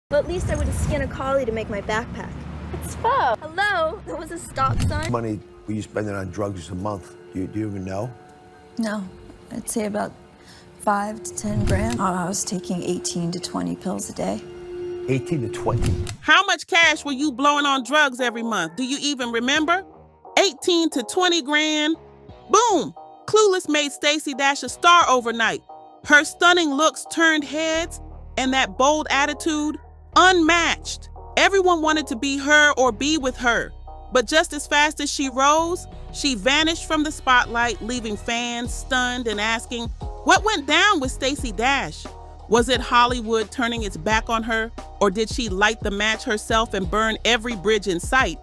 But at least I would have skinned a collie to make my backpack. It's fun. Hello? That was a stop sign? Money were you spending on drugs a month? Do you even know? No, I'd say about 5 to 10 grand. I was taking 18 to 20 pills a day. 18 to 20. How much cash were you blowing on drugs every month? Do you even remember? 18 to 20 grand. Boom! Clueless made Stacey Dash a star overnight. Her stunning looks turned heads, and that bold attitude, unmatched. Everyone wanted to be her or be with her. But just as fast as she rose, she vanished from the spotlight, leaving fans stunned and asking, what went down with Stacey Dash? Was it Hollywood turning its back on her, or did she light the match herself and burn every bridge in sight?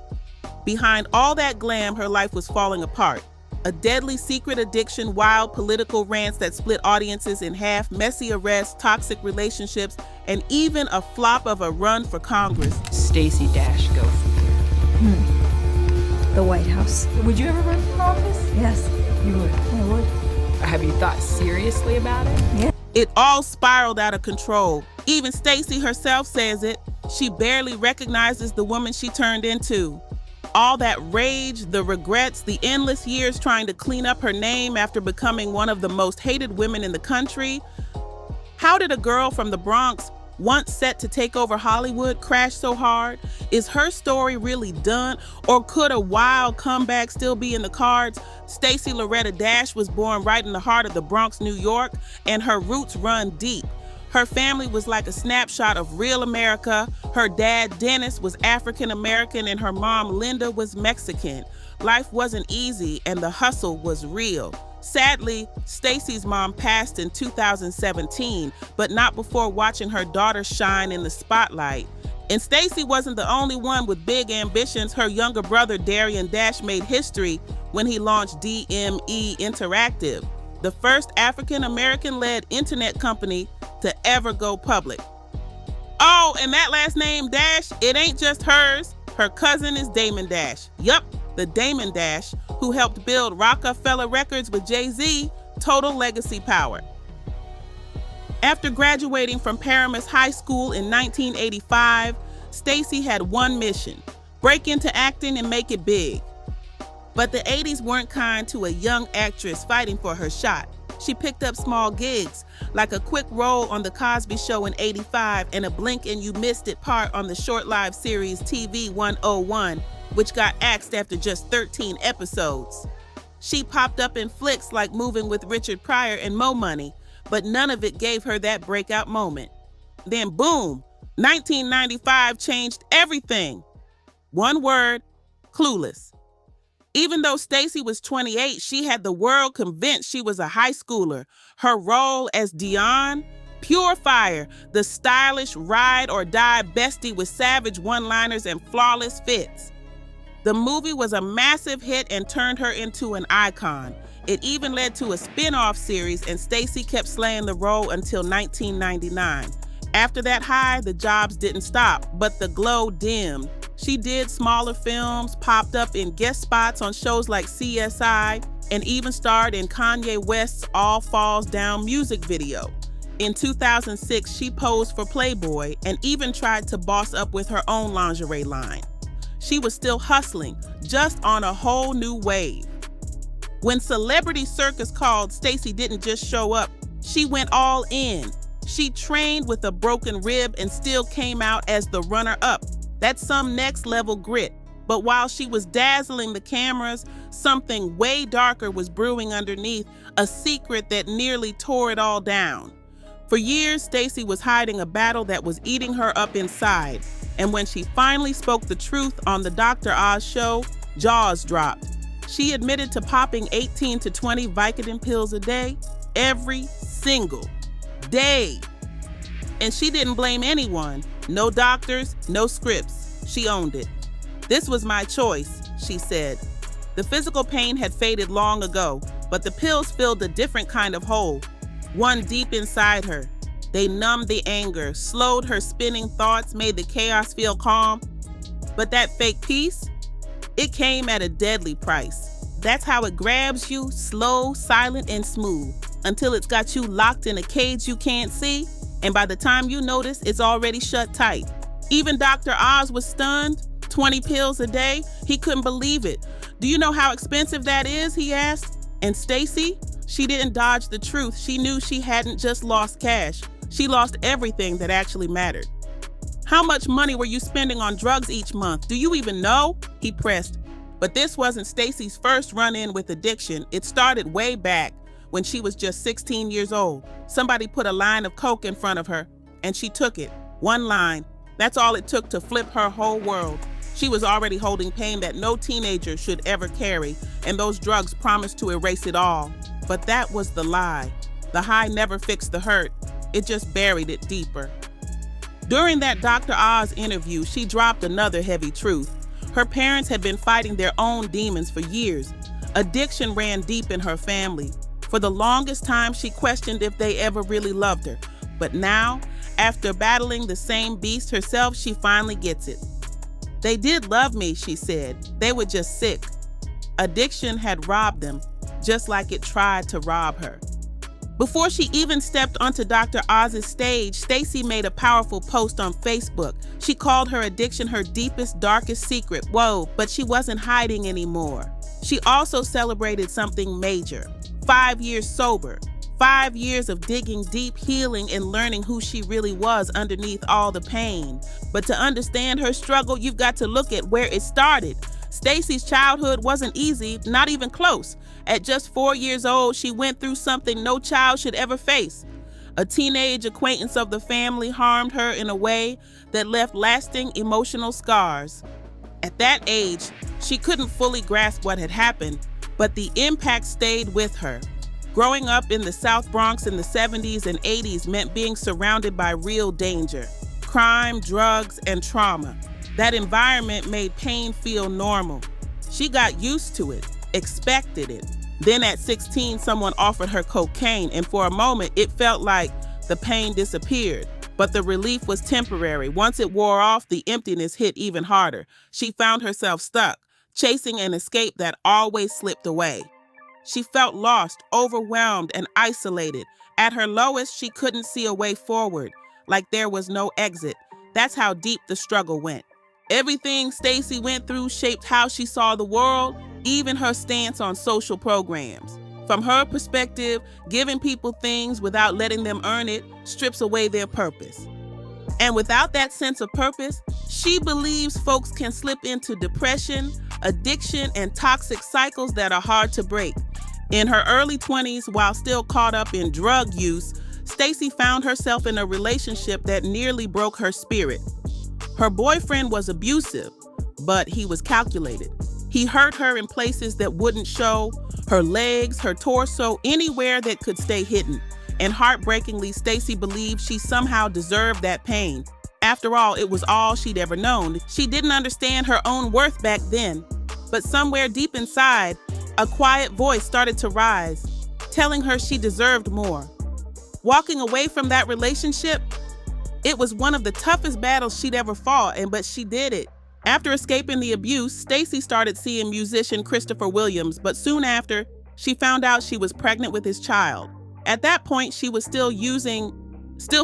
Behind all that glam, her life was falling apart. A deadly secret addiction, wild political rants that split audiences in half, messy arrests, toxic relationships, and even a flop of a run for Congress. Stacey Dash go from here. The White House. Would you ever run for office? Yes. You would? I would. Have you thought seriously about it? Yeah. It all spiraled out of control. Even Stacey herself says it. She barely recognizes the woman she turned into. All that rage, the regrets, the endless years trying to clean up her name after becoming one of the most hated women in the country. How did a girl from the Bronx, once set to take over Hollywood, crash so hard? Is her story really done, or could a wild comeback still be in the cards? Stacey Loretta Dash was born right in the heart of the Bronx, New York, and her roots run deep. Her family was like a snapshot of real America. Her dad, Dennis, was African-American, and her mom, Linda, was Mexican. Life wasn't easy, and the hustle was real. Sadly, Stacey's mom passed in 2017, but not before watching her daughter shine in the spotlight. And Stacey wasn't the only one with big ambitions. Her younger brother, Darian Dash, made history when he launched DME Interactive, the first African-American-led internet company to ever go public. Oh, and that last name, Dash, it ain't just hers. Her cousin is Damon Dash. Yup, the Damon Dash, who helped build Rockefeller Records with Jay-Z, total legacy power. After graduating from Paramus High School in 1985, Stacey had one mission: break into acting and make it big. But the 80s weren't kind to a young actress fighting for her shot. She picked up small gigs, like a quick role on The Cosby Show in '85 and a blink and you missed it part on the short-lived series TV 101, which got axed after just 13 episodes. She popped up in flicks like Moving with Richard Pryor and Mo Money, but none of it gave her that breakout moment. Then boom, 1995 changed everything. One word: Clueless. Even though Stacey was 28, she had the world convinced she was a high schooler. Her role as Dionne, pure fire, the stylish ride-or-die bestie with savage one-liners and flawless fits. The movie was a massive hit and turned her into an icon. It even led to a spin-off series, and Stacey kept slaying the role until 1999. After that high, the jobs didn't stop, but the glow dimmed. She did smaller films, popped up in guest spots on shows like CSI, and even starred in Kanye West's All Falls Down music video. In 2006, she posed for Playboy and even tried to boss up with her own lingerie line. She was still hustling, just on a whole new wave. When Celebrity Circus called, Stacey didn't just show up, she went all in. She trained with a broken rib and still came out as the runner-up. That's some next level grit. But while she was dazzling the cameras, something way darker was brewing underneath, a secret that nearly tore it all down. For years, Stacey was hiding a battle that was eating her up inside. And when she finally spoke the truth on the Dr. Oz show, jaws dropped. She admitted to popping 18 to 20 Vicodin pills a day, every single day. And she didn't blame anyone. No doctors, no scripts. She owned it. This was my choice, she said. The physical pain had faded long ago, but the pills filled a different kind of hole, one deep inside her. They numbed the anger, slowed her spinning thoughts, made the chaos feel calm. But that fake peace, it came at a deadly price. That's how it grabs you, slow, silent, and smooth, until it's got you locked in a cage you can't see. And by the time you notice, it's already shut tight. Even Dr. Oz was stunned. 20 pills a day? He couldn't believe it. Do you know how expensive that is? He asked. And Stacy, she didn't dodge the truth. She knew she hadn't just lost cash. She lost everything that actually mattered. How much money were you spending on drugs each month? Do you even know? He pressed. But this wasn't Stacy's first run-in with addiction. It started way back when she was just 16 years old. Somebody put a line of coke in front of her, and she took it. One line. That's all it took to flip her whole world. She was already holding pain that no teenager should ever carry, and those drugs promised to erase it all. But that was the lie. The high never fixed the hurt. It just buried it deeper. During that Dr. Oz interview, she dropped another heavy truth. Her parents had been fighting their own demons for years. Addiction ran deep in her family. For the longest time, she questioned if they ever really loved her. But now, after battling the same beast herself, she finally gets it. They did love me, she said. They were just sick. Addiction had robbed them, just like it tried to rob her. Before she even stepped onto Dr. Oz's stage, Stacy made a powerful post on Facebook. She called her addiction her deepest, darkest secret. Whoa, but she wasn't hiding anymore. She also celebrated something major. 5 years sober. 5 years of digging deep, healing, and learning who she really was underneath all the pain. But to understand her struggle, you've got to look at where it started. Stacy's childhood wasn't easy, not even close. At just 4 years old, she went through something no child should ever face. A teenage acquaintance of the family harmed her in a way that left lasting emotional scars. At that age, she couldn't fully grasp what had happened, but the impact stayed with her. Growing up in the South Bronx in the 70s and 80s meant being surrounded by real danger, crime, drugs, and trauma. That environment made pain feel normal. She got used to it, expected it. Then at 16, someone offered her cocaine, and for a moment, it felt like the pain disappeared. But the relief was temporary. Once it wore off, the emptiness hit even harder. She found herself stuck, chasing an escape that always slipped away. She felt lost, overwhelmed, and isolated. At her lowest, she couldn't see a way forward, like there was no exit. That's how deep the struggle went. Everything Stacy went through shaped how she saw the world, even her stance on social programs. From her perspective, giving people things without letting them earn it strips away their purpose. And without that sense of purpose, she believes folks can slip into depression, addiction, and toxic cycles that are hard to break. In her early 20s, while still caught up in drug use, Stacy found herself in a relationship that nearly broke her spirit. Her boyfriend was abusive, but he was calculated. He hurt her in places that wouldn't show, her legs, her torso, anywhere that could stay hidden. And heartbreakingly, Stacy believed she somehow deserved that pain. After all, it was all she'd ever known. She didn't understand her own worth back then. But somewhere deep inside, a quiet voice started to rise, telling her she deserved more. Walking away from that relationship, it was one of the toughest battles she'd ever fought, but she did it. After escaping the abuse, Stacy started seeing musician Christopher Williams, but soon after, she found out she was pregnant with his child. At that point, she was still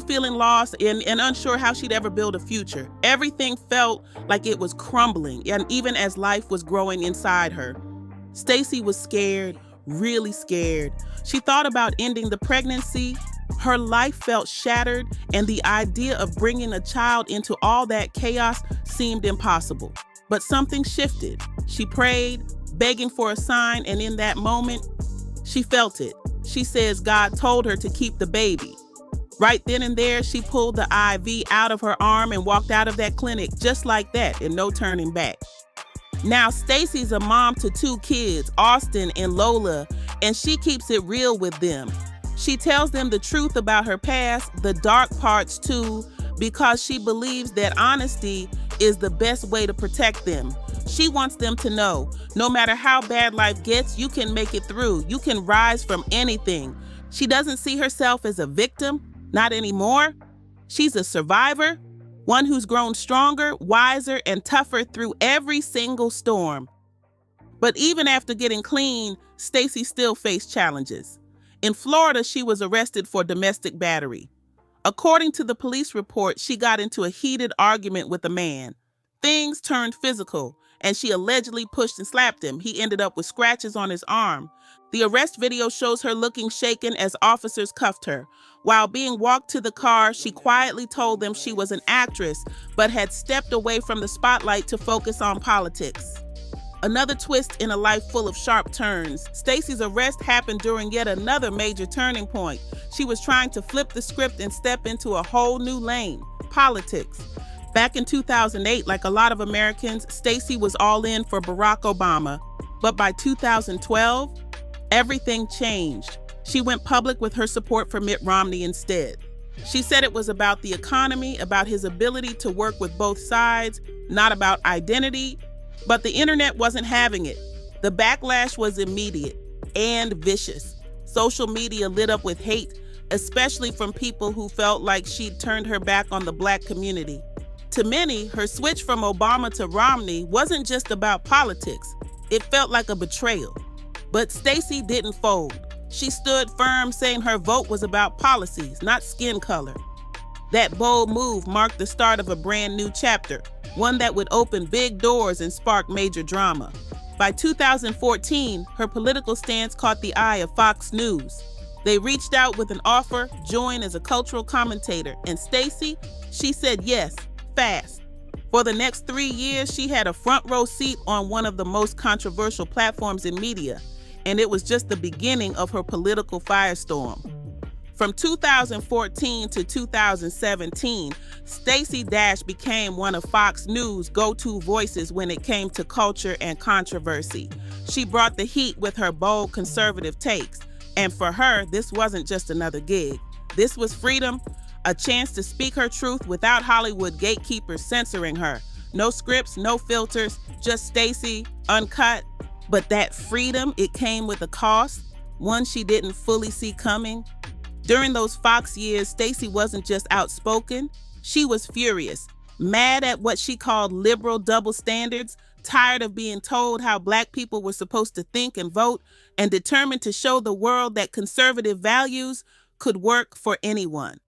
feeling lost and unsure how she'd ever build a future. Everything felt like it was crumbling, and even as life was growing inside her. Stacy was scared, really scared. She thought about ending the pregnancy. Her life felt shattered, and the idea of bringing a child into all that chaos seemed impossible. But something shifted. She prayed, begging for a sign, and in that moment, she felt it. She says God told her to keep the baby. Right then and there, she pulled the IV out of her arm and walked out of that clinic just like that, and no turning back. Now, Stacy's a mom to 2 kids, Austin and Lola, and she keeps it real with them. She tells them the truth about her past, the dark parts too, because she believes that honesty is the best way to protect them. She wants them to know, no matter how bad life gets, you can make it through. You can rise from anything. She doesn't see herself as a victim, not anymore. She's a survivor, one who's grown stronger, wiser, and tougher through every single storm. But even after getting clean, Stacy still faced challenges. In Florida, she was arrested for domestic battery. According to the police report, she got into a heated argument with a man. Things turned physical, and she allegedly pushed and slapped him. He ended up with scratches on his arm. The arrest video shows her looking shaken as officers cuffed her. While being walked to the car, she quietly told them she was an actress, but had stepped away from the spotlight to focus on politics. Another twist in a life full of sharp turns. Stacey's arrest happened during yet another major turning point. She was trying to flip the script and step into a whole new lane, politics. Back in 2008, like a lot of Americans, Stacey was all in for Barack Obama. But by 2012, everything changed. She went public with her support for Mitt Romney instead. She said it was about the economy, about his ability to work with both sides, not about identity. But the internet wasn't having it. The backlash was immediate and vicious. Social media lit up with hate, especially from people who felt like she'd turned her back on the Black community. To many, her switch from Obama to Romney wasn't just about politics. It felt like a betrayal. But Stacey didn't fold. She stood firm, saying her vote was about policies, not skin color. That bold move marked the start of a brand new chapter, one that would open big doors and spark major drama. By 2014, her political stance caught the eye of Fox News. They reached out with an offer, join as a cultural commentator, and Stacey, she said yes, fast. For the next 3 years, she had a front row seat on one of the most controversial platforms in media, and it was just the beginning of her political firestorm. From 2014 to 2017, Stacy Dash became one of Fox News' go-to voices when it came to culture and controversy. She brought the heat with her bold conservative takes. And for her, this wasn't just another gig. This was freedom, a chance to speak her truth without Hollywood gatekeepers censoring her. No scripts, no filters, just Stacy, uncut. But that freedom, it came with a cost, one she didn't fully see coming. During those Fox years, Stacey wasn't just outspoken, she was furious, mad at what she called liberal double standards, tired of being told how Black people were supposed to think and vote, and determined to show the world that conservative values could work for anyone.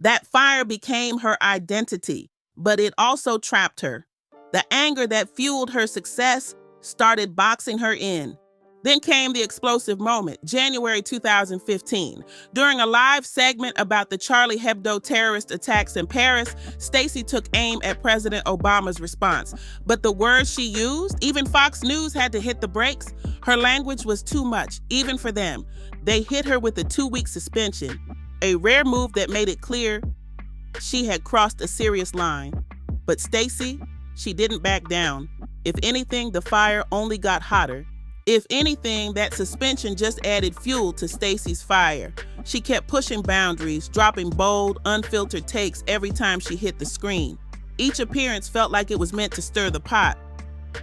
That fire became her identity, but it also trapped her. The anger that fueled her success started boxing her in. Then came the explosive moment, January 2015. During a live segment about the Charlie Hebdo terrorist attacks in Paris, Stacey took aim at President Obama's response. But the words she used, even Fox News had to hit the brakes. Her language was too much, even for them. They hit her with a 2-week suspension, a rare move that made it clear she had crossed a serious line. But Stacey, she didn't back down. If anything, the fire only got hotter. If anything, that suspension just added fuel to Stacey's fire. She kept pushing boundaries, dropping bold, unfiltered takes every time she hit the screen. Each appearance felt like it was meant to stir the pot,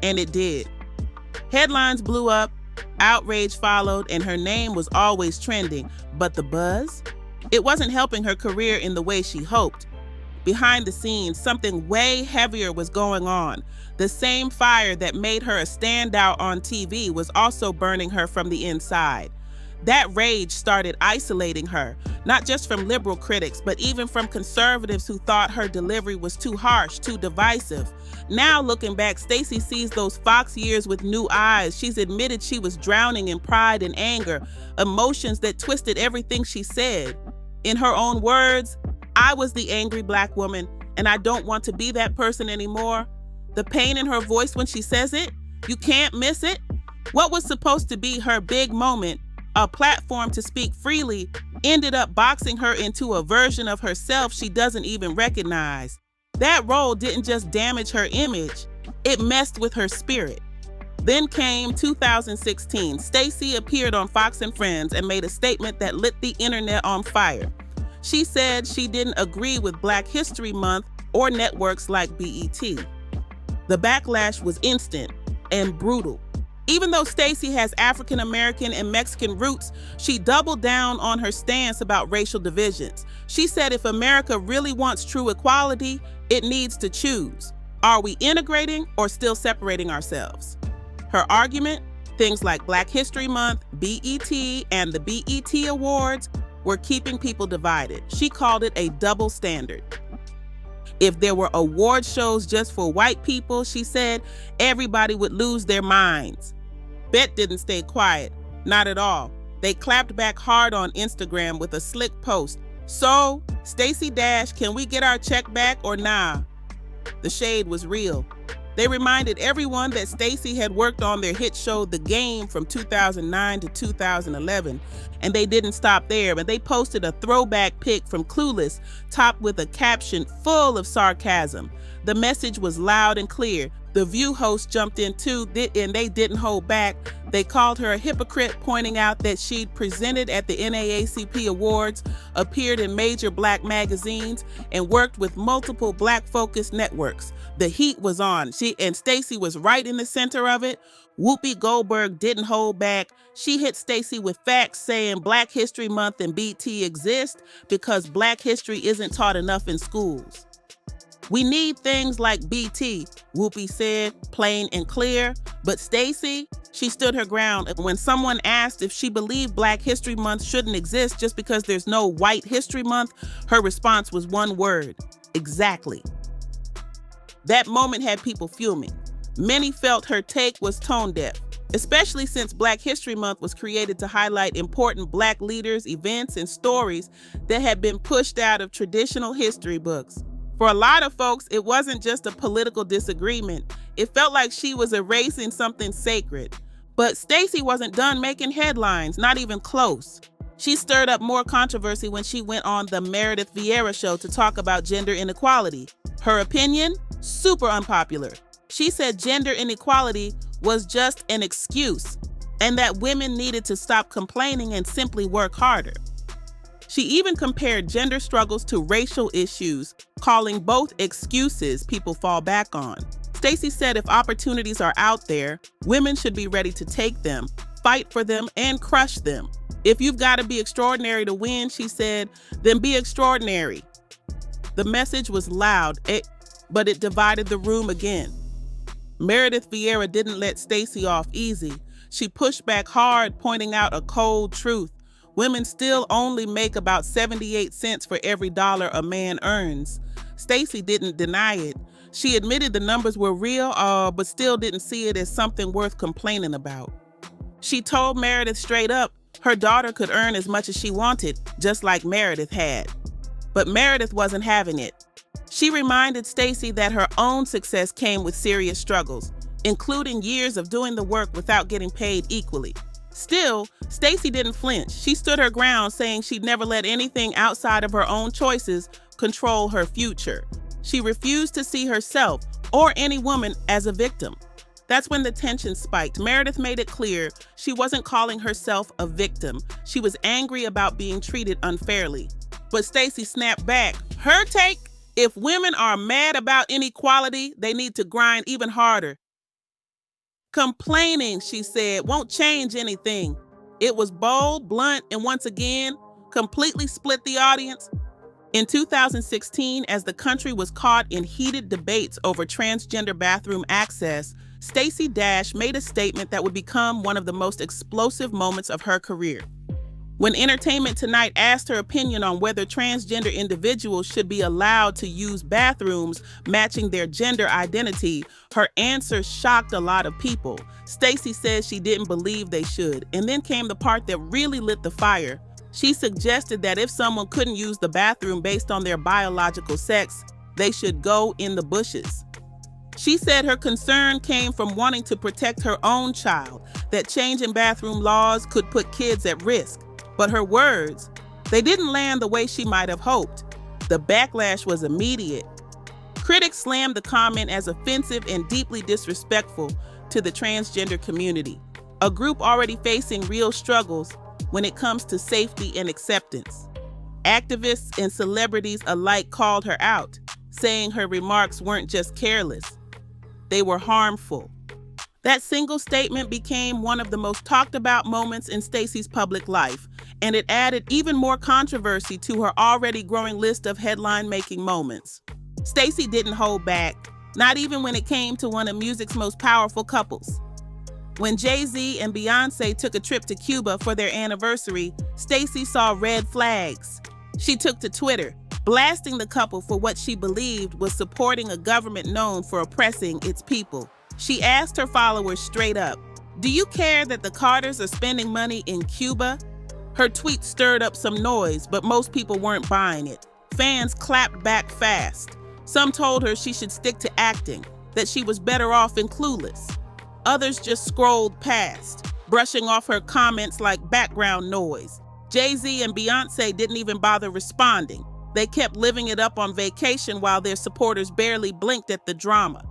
and it did. Headlines blew up, outrage followed, and her name was always trending. But the buzz? It wasn't helping her career in the way she hoped. Behind the scenes, something way heavier was going on. The same fire that made her a standout on TV was also burning her from the inside. That rage started isolating her, not just from liberal critics, but even from conservatives who thought her delivery was too harsh, too divisive. Now looking back, Stacey sees those Fox years with new eyes. She's admitted she was drowning in pride and anger, emotions that twisted everything she said. In her own words, "I was the angry Black woman, and I don't want to be that person anymore." The pain in her voice when she says it, you can't miss it. What was supposed to be her big moment, a platform to speak freely, ended up boxing her into a version of herself she doesn't even recognize. That role didn't just damage her image, it messed with her spirit. Then came 2016. Stacey appeared on Fox and Friends and made a statement that lit the internet on fire. She said she didn't agree with Black History Month or networks like BET. The backlash was instant and brutal. Even though Stacey has African American and Mexican roots, she doubled down on her stance about racial divisions. She said if America really wants true equality, it needs to choose. Are we integrating or still separating ourselves? Her argument, things like Black History Month, BET, and the BET Awards, were keeping people divided. She called it a double standard. If there were award shows just for white people, she said, everybody would lose their minds. Bet didn't stay quiet, not at all. They clapped back hard on Instagram with a slick post. So, Stacy Dash, can we get our check back or nah? The shade was real. They reminded everyone that Stacy had worked on their hit show The Game from 2009 to 2011, and they didn't stop there, but they posted a throwback pic from Clueless topped with a caption full of sarcasm. The message was loud and clear. The View host jumped in too, and they didn't hold back. They called her a hypocrite, pointing out that she'd presented at the NAACP Awards, appeared in major black magazines, and worked with multiple black-focused networks. The heat was on, and Stacy was right in the center of it. Whoopi Goldberg didn't hold back. She hit Stacy with facts saying Black History Month and BT exist because Black history isn't taught enough in schools. We need things like BT, Whoopi said, plain and clear. But Stacy, she stood her ground. And when someone asked if she believed Black History Month shouldn't exist just because there's no White History Month, her response was one word: exactly. That moment had people fuming. Many felt her take was tone deaf, especially since Black History Month was created to highlight important Black leaders, events, and stories that had been pushed out of traditional history books. For a lot of folks, it wasn't just a political disagreement. It felt like she was erasing something sacred. But Stacy wasn't done making headlines, not even close. She stirred up more controversy when she went on the Meredith Vieira show to talk about gender inequality. Her opinion? Super unpopular. She said gender inequality was just an excuse and that women needed to stop complaining and simply work harder. She even compared gender struggles to racial issues, calling both excuses people fall back on. Stacy said if opportunities are out there, women should be ready to take them, fight for them, and crush them. If you've got to be extraordinary to win, she said, then be extraordinary. The message was loud, but it divided the room again. Meredith Vieira didn't let Stacy off easy. She pushed back hard, pointing out a cold truth. Women still only make about 78 cents for every dollar a man earns. Stacy didn't deny it. She admitted the numbers were real, but still didn't see it as something worth complaining about. She told Meredith straight up her daughter could earn as much as she wanted, just like Meredith had. But Meredith wasn't having it. She reminded Stacy that her own success came with serious struggles, including years of doing the work without getting paid equally. Still, Stacy didn't flinch. She stood her ground, saying she'd never let anything outside of her own choices control her future. She refused to see herself or any woman as a victim. That's when the tension spiked. Meredith made it clear she wasn't calling herself a victim. She was angry about being treated unfairly. But Stacy snapped back. Her take? If women are mad about inequality, they need to grind even harder. Complaining, she said, won't change anything. It was bold, blunt, and once again, completely split the audience. In 2016, as the country was caught in heated debates over transgender bathroom access, Stacy Dash made a statement that would become one of the most explosive moments of her career. When Entertainment Tonight asked her opinion on whether transgender individuals should be allowed to use bathrooms matching their gender identity, her answer shocked a lot of people. Stacy said she didn't believe they should, and then came the part that really lit the fire. She suggested that if someone couldn't use the bathroom based on their biological sex, they should go in the bushes. She said her concern came from wanting to protect her own child, that changing bathroom laws could put kids at risk. But her words, they didn't land the way she might have hoped. The backlash was immediate. Critics slammed the comment as offensive and deeply disrespectful to the transgender community, a group already facing real struggles when it comes to safety and acceptance. Activists and celebrities alike called her out, saying her remarks weren't just careless, they were harmful. That single statement became one of the most talked about moments in Stacy's public life, and it added even more controversy to her already growing list of headline-making moments. Stacy didn't hold back, not even when it came to one of music's most powerful couples. When Jay-Z and Beyonce took a trip to Cuba for their anniversary, Stacey saw red flags. She took to Twitter, blasting the couple for what she believed was supporting a government known for oppressing its people. She asked her followers straight up, "Do you care that the Carters are spending money in Cuba?" Her tweet stirred up some noise, but most people weren't buying it. Fans clapped back fast. Some told her she should stick to acting, that she was better off in Clueless. Others just scrolled past, brushing off her comments like background noise. Jay-Z and Beyonce didn't even bother responding. They kept living it up on vacation while their supporters barely blinked at the drama.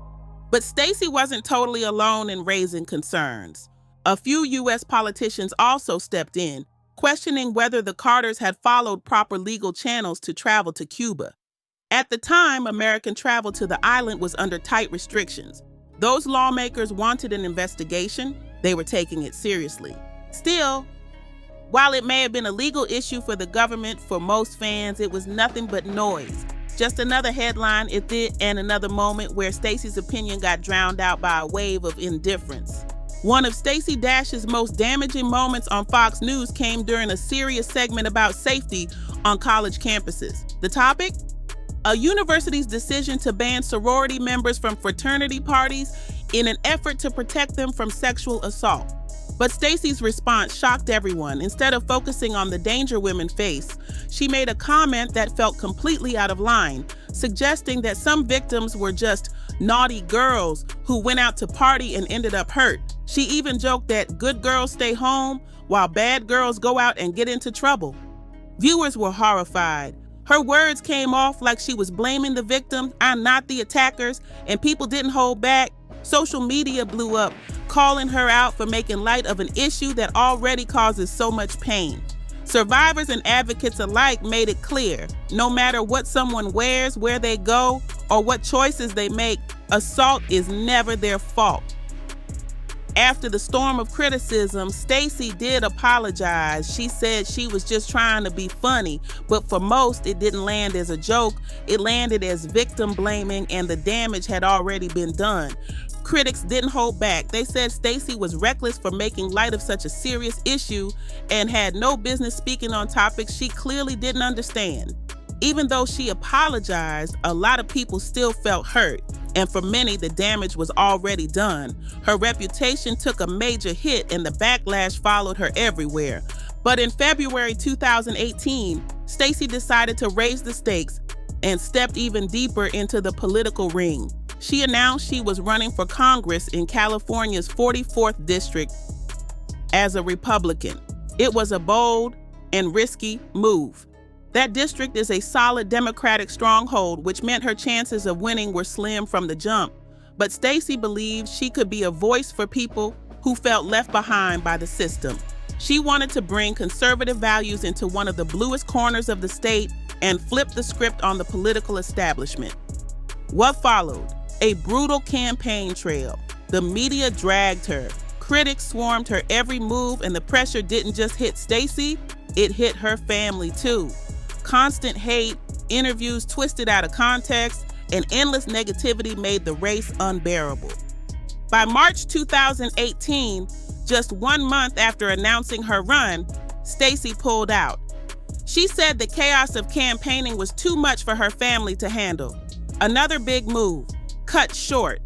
But Stacey wasn't totally alone in raising concerns. A few U.S. politicians also stepped in, questioning whether the Carters had followed proper legal channels to travel to Cuba. At the time, American travel to the island was under tight restrictions. Those lawmakers wanted an investigation. They were taking it seriously. Still, while it may have been a legal issue for the government, for most fans, it was nothing but noise. Just another headline and another moment where Stacey's opinion got drowned out by a wave of indifference. One of Stacy Dash's most damaging moments on Fox News came during a serious segment about safety on college campuses. The topic? A university's decision to ban sorority members from fraternity parties in an effort to protect them from sexual assault. But Stacey's response shocked everyone. Instead of focusing on the danger women face, she made a comment that felt completely out of line, suggesting that some victims were just naughty girls who went out to party and ended up hurt. She even joked that good girls stay home while bad girls go out and get into trouble. Viewers were horrified. Her words came off like she was blaming the victims and not the attackers, and people didn't hold back. Social media blew up, calling her out for making light of an issue that already causes so much pain. Survivors and advocates alike made it clear, no matter what someone wears, where they go, or what choices they make, assault is never their fault. After the storm of criticism, Stacey did apologize. She said she was just trying to be funny, but for most, it didn't land as a joke. It landed as victim blaming, and the damage had already been done. Critics didn't hold back. They said Stacey was reckless for making light of such a serious issue and had no business speaking on topics she clearly didn't understand. Even though she apologized, a lot of people still felt hurt, and for many, the damage was already done. Her reputation took a major hit, and the backlash followed her everywhere. But in February 2018, Stacey decided to raise the stakes and stepped even deeper into the political ring. She announced she was running for Congress in California's 44th district as a Republican. It was a bold and risky move. That district is a solid Democratic stronghold, which meant her chances of winning were slim from the jump. But Stacey believed she could be a voice for people who felt left behind by the system. She wanted to bring conservative values into one of the bluest corners of the state and flip the script on the political establishment. What followed? A brutal campaign trail. The media dragged her. Critics swarmed her every move, and the pressure didn't just hit Stacey, it hit her family too. Constant hate, interviews twisted out of context, and endless negativity made the race unbearable. By March 2018, just 1 month after announcing her run, Stacey pulled out. She said the chaos of campaigning was too much for her family to handle. Another big move, cut short.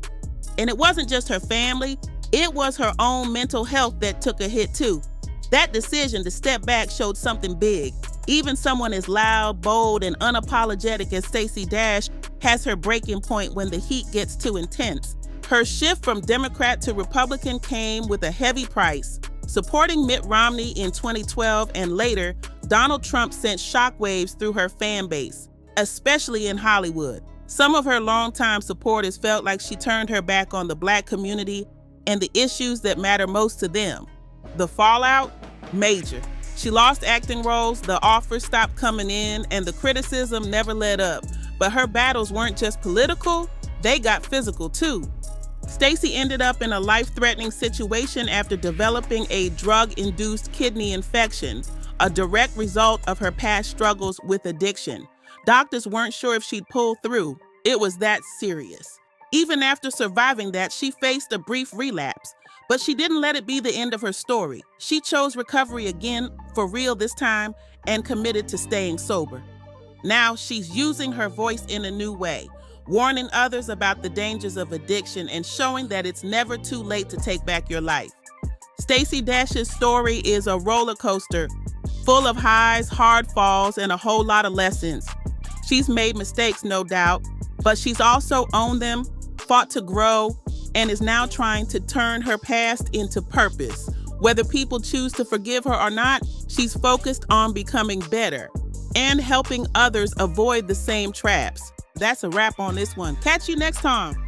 And it wasn't just her family, it was her own mental health that took a hit too. That decision to step back showed something big. Even someone as loud, bold, and unapologetic as Stacy Dash has her breaking point when the heat gets too intense. Her shift from Democrat to Republican came with a heavy price. Supporting Mitt Romney in 2012 and later, Donald Trump sent shockwaves through her fan base, especially in Hollywood. Some of her longtime supporters felt like she turned her back on the Black community and the issues that matter most to them. The fallout? Major. She lost acting roles, the offers stopped coming in, and the criticism never let up. But her battles weren't just political, they got physical too. Stacey ended up in a life-threatening situation after developing a drug-induced kidney infection, a direct result of her past struggles with addiction. Doctors weren't sure if she'd pull through. It was that serious. Even after surviving that, she faced a brief relapse. But she didn't let it be the end of her story. She chose recovery again, for real this time, and committed to staying sober. Now she's using her voice in a new way, warning others about the dangers of addiction and showing that it's never too late to take back your life. Stacy Dash's story is a roller coaster, full of highs, hard falls, and a whole lot of lessons. She's made mistakes, no doubt, but she's also owned them, fought to grow, and is now trying to turn her past into purpose. Whether people choose to forgive her or not, she's focused on becoming better and helping others avoid the same traps. That's a wrap on this one. Catch you next time.